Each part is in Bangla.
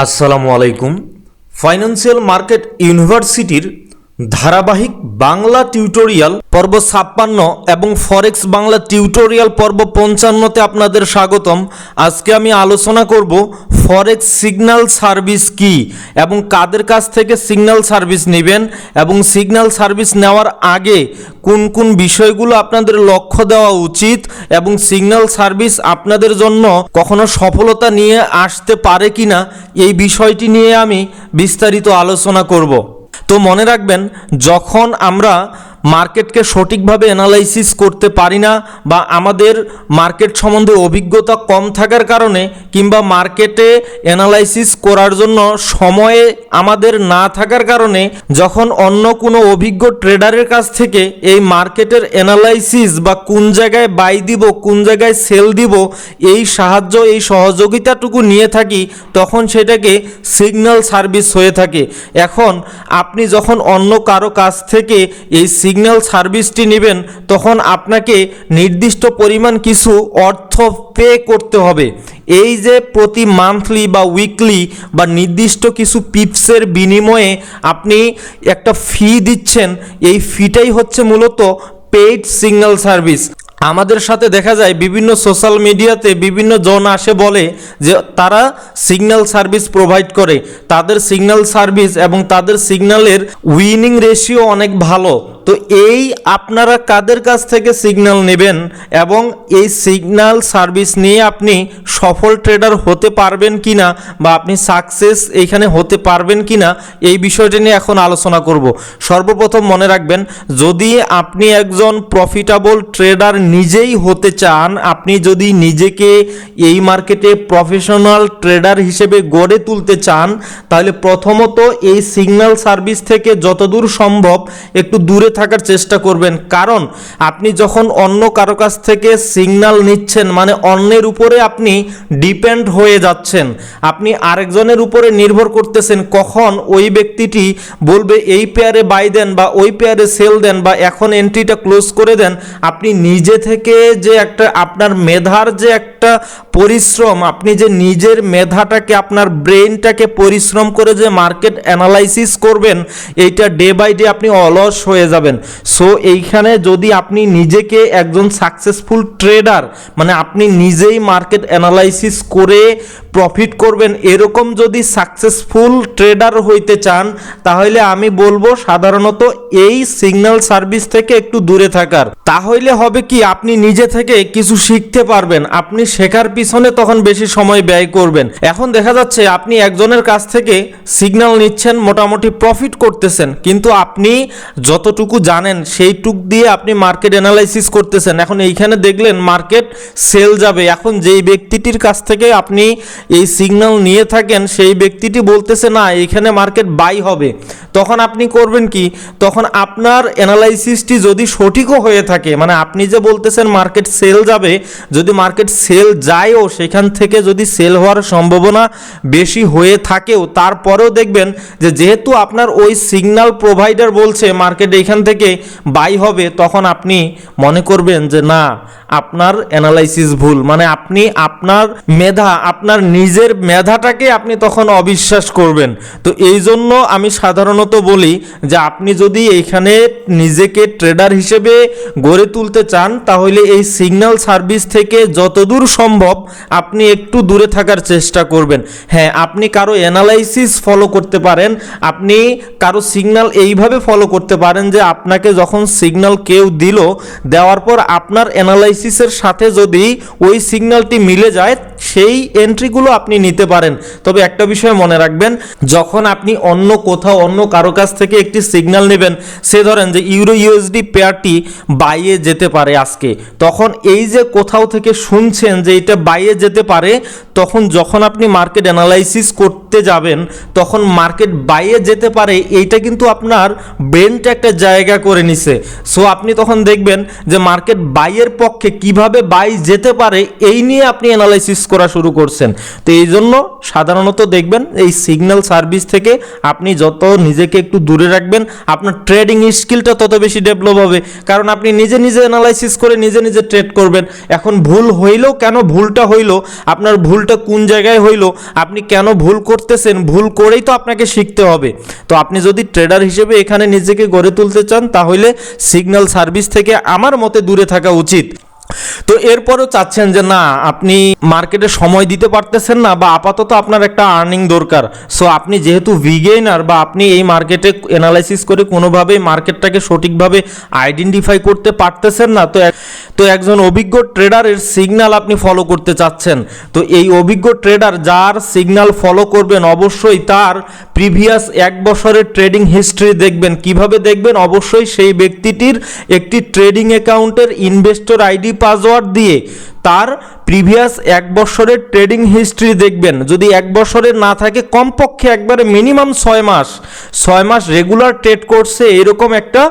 আসসালামু আলাইকুম। ফাইন্যান্সিয়াল মার্কেট ইউনিভার্সিটির ধারাবাহিক বাংলা টিউটোরিয়াল পর্ব 56 এবং ফরেক্স বাংলা টিউটোরিয়াল পর্ব 55-তে আপনাদের স্বাগতম। আজকে আমি আলোচনা করব ফরেক্স সিগন্যাল সার্ভিস কি এবং কাদের কাছ থেকে সিগন্যাল সার্ভিস নেবেন এবং সিগন্যাল সার্ভিস নেওয়ার আগে কোন কোন বিষয়গুলো আপনাদের লক্ষ্য দেওয়া উচিত এবং সিগন্যাল সার্ভিস আপনাদের জন্য কখনো সফলতা নিয়ে আসতে পারে কিনা এই বিষয়টি নিয়ে আমি বিস্তারিত আলোচনা করব। তো মনে রাখবেন, যখন আমরা মার্কেটকে সঠিকভাবে অ্যানালাইসিস করতে পারি না বা আমাদের মার্কেট সম্বন্ধে অভিজ্ঞতা কম থাকার কারণে কিংবা মার্কেটে অ্যানালাইসিস করার জন্য সময়ে আমাদের না থাকার কারণে যখন অন্য কোনো অভিজ্ঞ ট্রেডারের কাছ থেকে এই মার্কেটের অ্যানালাইসিস বা কোন জায়গায় বাই দিব কোন জায়গায় সেল দিব এই সাহায্য এই সহযোগিতাটুকু নিয়ে থাকি, তখন সেটাকে সিগন্যাল সার্ভিস হয়ে থাকে। এখন আপনি যখন অন্য কারো কাছ থেকে এই সিগন্যাল সার্ভিসটি নেবেন তখন আপনাকে নির্দিষ্ট পরিমাণ কিছু অর্থ পে করতে হবে। এই যে প্রতি মান্থলি বা উইকলি বা নির্দিষ্ট কিছু পিপসের বিনিময়ে আপনি একটা ফি দিচ্ছেন, এই ফিটাই হচ্ছে মূলত পেইড সিগন্যাল সার্ভিস। আমাদের সাথে দেখা যায় বিভিন্ন সোশ্যাল মিডিয়াতে বিভিন্ন জন আসে বলে যে তারা সিগন্যাল সার্ভিস প্রোভাইড করে, তাদের সিগন্যাল সার্ভিস এবং তাদের সিগন্যালের উইনিং রেশিও অনেক ভালো। তো এই আপনারা কাদের কাছ থেকে সিগন্যাল নেবেন এবং এই সিগন্যাল সার্ভিস নিয়ে আপনি সফল ট্রেডার হতে পারবেন কিনা বা আপনি সাকসেস এইখানে হতে পারবেন কিনা এই বিষয়টি নিয়ে এখন আলোচনা করব। সর্বপ্রথম মনে রাখবেন, যদি আপনি একজন প্রফিটেবল ট্রেডার নিজেই হতে চান, আপনি যদি নিজেকে এই মার্কেটে প্রফেশনাল ট্রেডার হিসেবে গড়ে তুলতে চান, তাহলে প্রথমত এই সিগন্যাল সার্ভিস থেকে যতদূর সম্ভব একটু দূরে থাকার চেষ্টা করবেন। কারণ আপনি যখন অন্য কারো কাছ থেকে সিগন্যাল নিচ্ছেন মানে অন্যের উপরে আপনি ডিপেন্ড হয়ে যাচ্ছেন, আপনি আরেকজনের উপরে নির্ভর করতেছেন কখন ওই ব্যক্তিটি বলবে এই পেয়ারে বাই দেন বা ওই পেয়ারে সেল দেন বা এখন এন্ট্রিটা ক্লোজ করে দেন। আপনি নিজে থেকে যে একটা আপনার মেধার যে একটা পরিশ্রম, আপনি যে নিজের মেধাটাকে আপনার ব্রেইনটাকে পরিশ্রম করে যে মার্কেট অ্যানালাইসিস করবেন, এইটা ডে বাই ডে আপনি অলস হয়ে যাবেন। সো এইখানে যদি আপনি নিজেকে একজন সাকসেসফুল ট্রেডার মানে আপনি নিজেই মার্কেট অ্যানালাইসিস করে প্রফিট করবেন এরকম যদি সাকসেসফুল ট্রেডার হইতে চান, তাহলে আমি বলবো সাধারণত এই সিগন্যাল সার্ভিস থেকে একটু দূরে থাকার। তাহলে হবে কি, আপনি নিজে থেকে কিছু শিখতে পারবেন, আপনি শেখার পিছনে তখন বেশি সময় ব্যয় করবেন। এখন দেখা যাচ্ছে আপনি একজনের কাছ থেকে সিগন্যাল নিচ্ছেন, মোটামুটি প্রফিট করতেছেন, কিন্তু আপনি যতটুকু জানেন সেইটুক দিয়ে আপনি মার্কেট অ্যানালাইসিস করতেছেন। এখন এইখানে দেখলেন মার্কেট সেল যাবে, এখন যেই ব্যক্তিটির কাছ থেকে আপনি এই সিগন্যাল নিয়ে থাকেন সেই ব্যক্তিটি বলতেছে না এইখানে মার্কেট বাই হবে, তখন আপনি করবেন কি, তখন আপনার অ্যানালাইসিসটি যদি সঠিকও হয়ে থাকে মানে আপনি যে বলতেছেন মার্কেট সেল যাবে, যদি মার্কেট সেল যায়ও সেখান থেকে যদি সেল হওয়ার সম্ভাবনা বেশি হয়ে থাকেও তারপরেও দেখবেন যে যেহেতু আপনার ওই সিগন্যাল প্রোভাইডার বলছে মার্কেট এইখান থেকে বাই হবে, তখন আপনি মনে করবেন যে না আপনার অ্যানালাইসিস ভুল, মানে আপনি আপনার মেধা আপনার নিজের মেধাটাকে আপনি তখন অবিশ্বাস করবেন। তো এই জন্য আমি সাধারণত বলি যে আপনি যদি এইখানে নিজেকে ট্রেডার হিসেবে গড়ে তুলতে চান তাহলে এই সিগন্যাল সার্ভিস থেকে যতদূর সম্ভব আপনি একটু দূরে থাকার চেষ্টা করবেন। হ্যাঁ, আপনি কারো অ্যানালাইসিস ফলো করতে পারেন, আপনি কারো সিগন্যাল এইভাবে ফলো করতে পারেন যে আপনাকে যখন সিগন্যাল কেউ দিল, দেওয়ার পর আপনার অ্যানালাইসিসের সাথে যদি ওই সিগন্যালটি মিলে যায় সেই এন্ট্রিগুলো আপনি নিতে পারেন। তবে একটা বিষয় মনে রাখবেন, যখন আপনি অন্য কোথাও অন্য কারো কাছ থেকে একটি সিগন্যাল নেবেন, সে ধরেন যে ইউরো ইউএসডি পেয়ারটি বাইয়ে যেতে পারে আজকে, তখন এই যে কোথাও থেকে শুনছেন যে এটা বাইয়ে যেতে পারে, তখন যখন আপনি মার্কেট অ্যানালাইসিস করতে যাবেন তখন মার্কেট বাইয়ে যেতে পারে এইটা কিন্তু আপনার ব্রেনটা একটা জায়গা করে নিছে। সো আপনি তখন দেখবেন যে মার্কেট বাইয়ের পক্ষে কিভাবে বাই যেতে পারে এই নিয়ে আপনি অ্যানালাইসিস করা শুরু করছেন। তো এই জন্য সাধারণত দেখবেন এই সিগন্যাল সার্ভিস থেকে আপনি যত নিজেকে একটু দূরে রাখবেন আপনার ট্রেডিং স্কিলটা তত বেশি ডেভেলপ হবে, কারণ আপনি নিজে নিজে অ্যানালাইসিস করে নিজে নিজে ট্রেড করবেন। এখন ভুল হইলেও কেন ভুলটা হইলো, আপনার ভুলটা কোন জায়গায় হইলো, আপনি কেন ভুল করতে করতেছেন, ভুল করেই তো আপনাকে শিখতে হবে। তো আপনি যদি ট্রেডার হিসেবে এখানে নিজেকে গড়ে তুলতে চান তাহলে সিগন্যাল সার্ভিস থেকে আমার মতে দূরে থাকা উচিত। তো এরপরও চাচ্ছেন যে না আপনি মার্কেটে সময় দিতে পারতেছেন না বা আপাতত আপনার একটা আর্নিং দরকার, সো আপনি যেহেতু বিগিনার বা আপনি এই মার্কেটে অ্যানালাইসিস করে কোনোভাবেই মার্কেটটাকে সঠিকভাবে আইডেন্টিফাই করতে পারতেছেন না, তো একজন অভিজ্ঞ ট্রেডারের সিগন্যাল আপনি ফলো করতে চাচ্ছেন। তো এই অভিজ্ঞ ট্রেডার যার সিগন্যাল ফলো করবেন অবশ্যই তার প্রিভিয়াস 1 বছরের ট্রেডিং হিস্ট্রি দেখবেন। কিভাবে দেখবেন? অবশ্যই সেই ব্যক্তিটির একটি ট্রেডিং অ্যাকাউন্টের ইনভেস্টর আইডি পাসওয়ার্ড দিয়ে তার প্রিভিয়াস 1 বছরের ট্রেডিং হিস্ট্রি দেখবেন। যদি 1 বছরের না থাকে কমপক্ষে একবারে মিনিমাম 6 মাস রেগুলার ট্রেড করছে এরকম একটা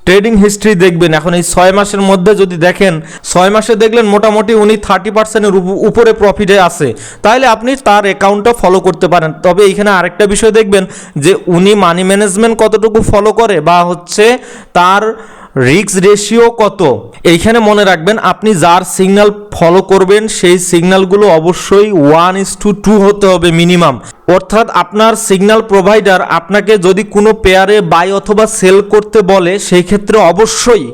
ট্রেডিং হিস্ট্রি দেখবেন। এখন এই 6 মাসের মধ্যে যদি দেখেন 6 মাসে দেখলেন মোটামুটি উনি 30%-এর উপরে প্রফিটে আছে, তাহলে আপনি তার অ্যাকাউন্টটা ফলো করতে পারেন। তবে এইখানে আরেকটা বিষয় দেখবেন যে উনি মানি ম্যানেজমেন্ট কতটুকু ফলো করে বা হচ্ছে তার রিস্ক রেশিও কত। এইখানে মনে রাখবেন আপনি যার সিগন্যাল ফলো করবেন সেই সিগন্যালগুলো অবশ্যই 1:2 হতে হবে মিনিমাম। অর্থাৎ আপনার সিগন্যাল প্রোভাইডার আপনাকে যদি কোনো পেয়ারে বাই অথবা সেল করতে বলে সেই ক্ষেত্রে অবশ্যই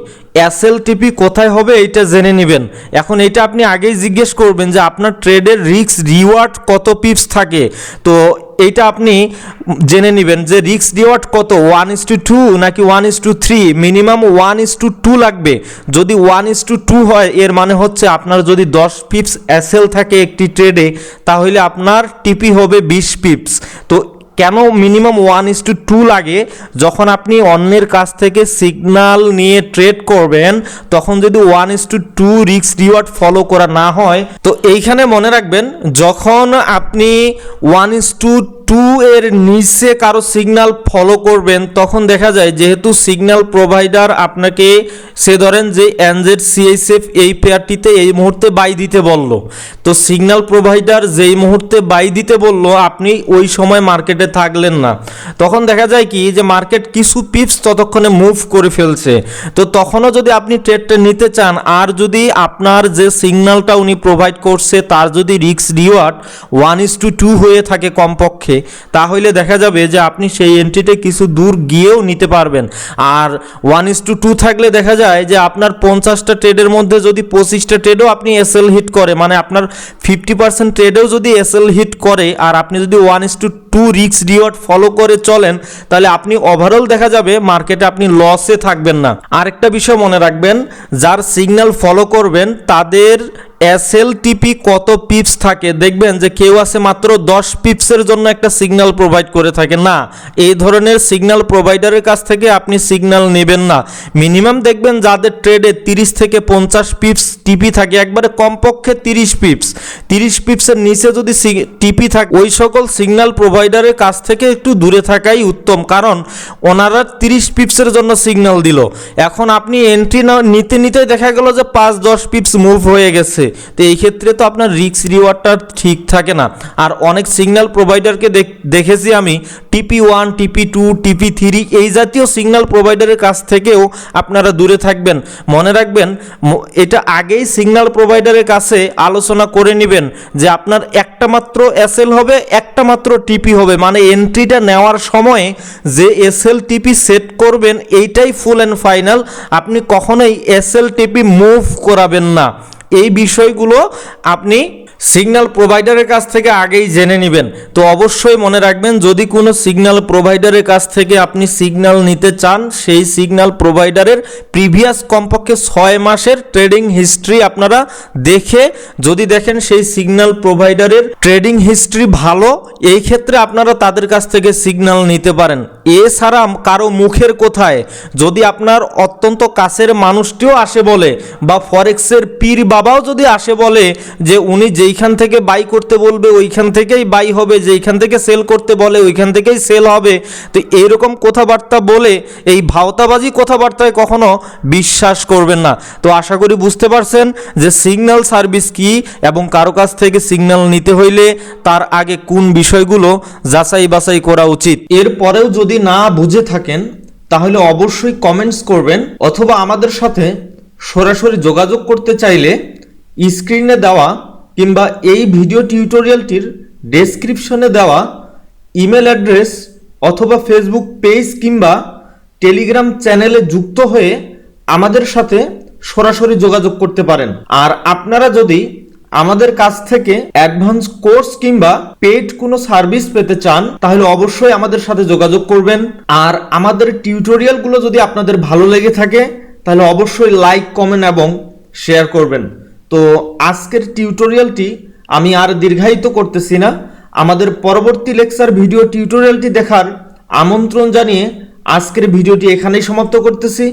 এসএলটিপি কোথায় হবে এইটা জেনে নেবেন। এখন এটা আপনি আগেই জিজ্ঞেস করবেন যে আপনার ট্রেডের রিস্ক রিওয়ার্ড কত পিপস থাকে, তো এইটা আপনি জেনে নেবেন যে রিস্ক রিওয়ার্ড কত, 1:2 নাকি 1:3। মিনিমাম 1:2 লাগবে। যদি 1:2 হয় এর মানে হচ্ছে আপনার যদি 10 পিপস এসএল থাকে একটি ট্রেডে তাহলে আপনার টিপি হবে 20 পিপস। তো কেন মিনিমাম 1:2 লাগে? যখন আপনি অন্যের কাছ থেকে সিগন্যাল নিয়ে ট্রেড করবেন তখন যদি 1:2 রিস্ক রিওয়ার্ড ফলো করা না হয়, তো এইখানে মনে রাখবেন যখন আপনি 1:2 এর নিচে কারো সিগন্যাল ফলো করবেন তখন দেখা যায় যেহেতু সিগন্যাল প্রোভাইডার আপনাকে সে ধরেন যে এনজেড সিএসএফ এই পেয়ারটিতে এই মুহূর্তে বাই দিতে বলল, তো সিগন্যাল প্রোভাইডার যেই মুহূর্তে বাই দিতে বলল আপনি ওই সময় মার্কেটে থাকলেন না, তখন দেখা যায় কি যে মার্কেট কিছু পিপস ততক্ষণে মুভ করে ফেলছে। তো তখনও যদি আপনি ট্রেডটা নিতে চান আর যদি আপনার যে সিগন্যালটা উনি প্রোভাইড করছে তার যদি রিস্ক রিওয়ার্ড 1:2 হয়ে থাকে কমপক্ষে, তাহলে দেখা যাবে যে আপনি সেই এন্ট্রিতে কিছু দূর গিয়েও নিতে পারবেন। আর 1:2 থাকলে দেখা যায় যে আপনার 50টা ট্রেডের মধ্যে যদি 25টা ট্রেডও আপনি এসএল হিট করে, মানে আপনার 50% ট্রেডেও যদি এসএল হিট করে আর আপনি যদি 1:2 রিস্ক রিওয়ার্ড ফলো করে চলেন তাহলে আপনি ওভারঅল দেখা যাবে মার্কেটে আপনি লসে থাকবেন না। আরেকটা বিষয় মনে রাখবেন, যার সিগন্যাল ফলো করবেন তাদের এসএলটিপি কত পিপস থাকে দেখবেন যে কেউ আছে মাত্র 10 পিপসের জন্য একটা সিগন্যাল প্রোভাইড করে থাকে। না, এই ধরনের সিগন্যাল প্রোভাইডারের কাছ থেকে আপনি সিগন্যাল নেবেন না। মিনিমাম দেখবেন যাদের ট্রেডে 30 থেকে 50 পিপস টিপি থাকে, একবারে কমপক্ষে 30 পিপসের নিচে যদি টিপি থাকে ওই সকল সিগন্যাল প্রোভাইডারের কাছ থেকে একটু দূরে থাকাই উত্তম, কারণ ওনারা 30 পিপসের জন্য সিগন্যাল দিল, এখন আপনি এন্ট্রি নিতে নিতে দেখা গেল যে 5-10 পিপস মুভ হয়ে গেছে, তো এই ক্ষেত্রে তো আপনার রিস্ক রিওয়ার্ডটা ঠিক থাকে না। আর অনেক সিগন্যাল প্রোভাইডারকে দেখেছি আমি TP1, TP2, TP3 এই জাতীয় সিগন্যাল প্রোভাইডারের কাছ থেকেও আপনারা দূরে থাকবেন। মনে রাখবেন এটা আগেই সিগন্যাল প্রোভাইডারের কাছে আলোচনা করে নেবেন যে আপনার একটা মাত্র এসএল হবে, একটা মাত্র টিপি হবে, মানে এন্ট্রিটা নেওয়ার সময় যে এসএল টিপি সেট করবেন এইটাই ফুল অ্যান্ড ফাইনাল। আপনি কখনোই এসএল টিপি মুভ করাবেন না। এই বিষয়গুলো আপনি সিগন্যাল প্রোভাইডারের কাছ থেকে আগেই জেনে নেবেন। তো অবশ্যই মনে রাখবেন যদি কোনো সিগন্যাল প্রোভাইডারের কাছ থেকে আপনি সিগন্যাল নিতে চান সেই সিগন্যাল প্রোভাইডারের প্রিভিয়াস কমপক্ষে 6 মাসের ট্রেডিং হিস্ট্রি আপনারা দেখে যদি দেখেন সেই সিগন্যাল প্রোভাইডারের ট্রেডিং হিস্ট্রি ভালো, এই ক্ষেত্রে আপনারা তাদের কাছ থেকে সিগন্যাল নিতে পারেন। এছাড়া কারো মুখের কোথায় যদি আপনার অত্যন্ত কাছের মানুষটিও আসে বলে বা ফরেক্সের পীর বাবাও যদি আসে বলে যে উনি যেইখান থেকে বাই করতে বলবে ওইখান থেকেই বাই হবে, যেইখান থেকে সেল করতে বলে ওইখান থেকেই সেল হবে, তো এইরকম কথাবার্তা বলে এই ভাওতাবাজি কথাবার্তায় কখনো বিশ্বাস করবেন না। তো আশা করি বুঝতে পারছেন যে সিগন্যাল সার্ভিস কি এবং কারো কাছ থেকে সিগন্যাল নিতে হইলে তার আগে কোন বিষয়গুলো যাচাই বাছাই করা উচিত। এরপরেও যদি না বুঝে থাকেন তাহলে অবশ্যই কমেন্টস করবেন, অথবা আমাদের সাথে সরাসরি যোগাযোগ করতে চাইলে স্ক্রিনে দেওয়া কিংবা এই ভিডিও টিউটোরিয়ালটির ডেসক্রিপশনে দেওয়া ইমেল অ্যাড্রেস অথবা ফেসবুক পেজ কিংবা টেলিগ্রাম চ্যানেলে যুক্ত হয়ে আমাদের সাথে সরাসরি যোগাযোগ করতে পারেন। আর আপনারা যদি আমাদের কাছ থেকে অ্যাডভান্স কোর্স কিংবা পেইড কোনো সার্ভিস পেতে চান তাহলে অবশ্যই আমাদের সাথে যোগাযোগ করবেন। আর আমাদের টিউটোরিয়ালগুলো যদি আপনাদের ভালো লেগে থাকে তাহলে অবশ্যই লাইক, কমেন্ট এবং শেয়ার করবেন। তো আজকের টিউটোরিয়ালটি আমি আর দীর্ঘায়িত করতেছি না, আমাদের পরবর্তী লেকচার ভিডিও টিউটোরিয়ালটি দেখার আমন্ত্রণ জানিয়ে আজকের ভিডিওটি এখানেই সমাপ্ত করতেছি।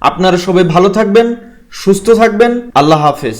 আপনারা সবাই ভালো থাকবেন, সুস্থ থাকবেন। আল্লাহ হাফেজ।